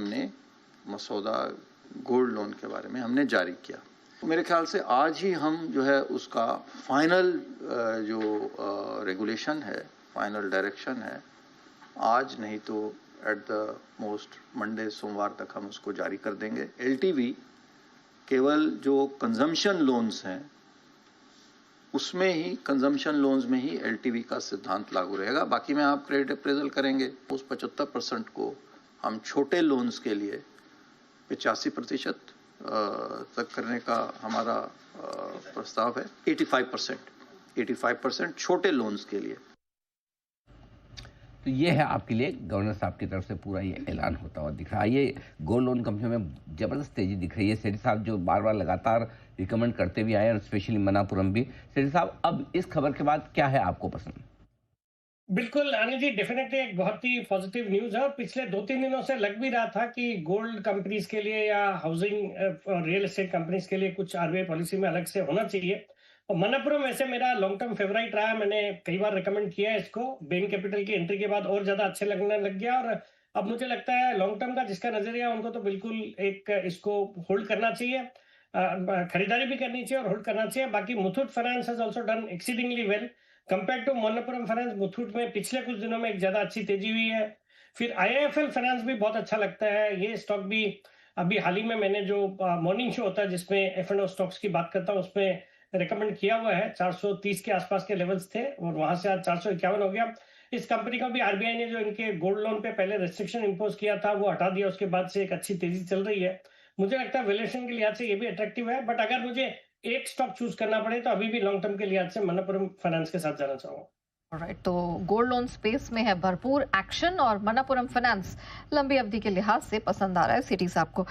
हमने मसौदा gold loan के बारे में हमने जारी किया। मेरे ख्याल से आज ही हम जो है उसका फाइनल जो रेगुलेशन है, फाइनल डायरेक्शन है, आज नहीं तो एट द मोस्ट मंडे सोमवार तक हम उसको जारी कर देंगे। एलटीवी केवल जो कंजम्पशन लोन्स हैं उसमें ही, कंजम्पशन लोन्स में ही एलटीवी का सिद्धांत लागू रहेगा। बाकी में आप क्रेडिट अप्रेजल करेंगे, उस 75% को हम छोटे लोन्स के लिए 85% तक करने का हमारा प्रस्ताव है। 85% छोटे लोन्स के लिए। तो ये है आपके लिए गवर्नर साहब की तरफ से पूरा ये ऐलान होता हुआ दिख रहा है। ये गोल्ड लोन कंपनियों में जबरदस्त तेजी दिख रही है। सेठी साहब जो बार बार लगातार रिकमेंड करते भी आए और स्पेशली मनापुरम भी। सेठी साहब, अब इस खबर के बाद क्या है आपको पसंद? बिल्कुल अनिल जी, डेफिनेटली एक बहुत ही पॉजिटिव न्यूज है। और पिछले 2-3 दिनों से लग भी रहा था कि गोल्ड कंपनीज के लिए या हाउसिंग रियल एस्टेट कंपनीज के लिए कुछ आरबीआई पॉलिसी में अलग से होना चाहिए। और मनापुरम वैसे मेरा लॉन्ग टर्म फेवरेट रहा है। मैंने कई बार रिकमेंड किया है इसको। बेन कैपिटल की एंट्री के बाद और ज्यादा अच्छे लगने लग गया। और अब मुझे लगता है लॉन्ग टर्म का जिसका नजरिया उनको तो बिल्कुल एक इसको होल्ड करना चाहिए, खरीदारी भी करनी चाहिए और होल्ड करना चाहिए। बाकी Muthoot finance has also done exceedingly well compare to Manappuram finance. Muthoot में पिछले कुछ दिनों में एक ज्यादा अच्छी तेजी हुई है। फिर आईआईएफएल फाइनेंस भी बहुत अच्छा लगता है। ये स्टॉक भी अभी हाल ही में मैंने जो मॉर्निंग शो होता है जिसमें एफ&ओ स्टॉक्स की बात करता हूँ उसमें रिकमेंड किया हुआ है। 430 के आसपास के लेवल्स थे और वहां से आज 451 हो गया। इस कंपनी का भी आरबीआई ने जो इनके गोल्ड लोन पे पहले रेस्ट्रिक्शन इंपोज किया था वो हटा दिया। उसके बाद से एक अच्छी तेजी चल रही है। मुझे लगता है वैल्यूएशन के लिहाज से ये भी अट्रैक्टिव है। बट अगर मुझे एक स्टॉक चूज करना पड़े तो अभी भी लॉन्ग टर्म के लिहाज से मणप्पुरम फाइनेंस के साथ जाना चाहूंगा। राइट, तो गोल्ड लोन स्पेस में है भरपूर एक्शन और मणप्पुरम फाइनेंस लंबी अवधि के लिहाज से पसंद आ रहा है सिटी साहब को।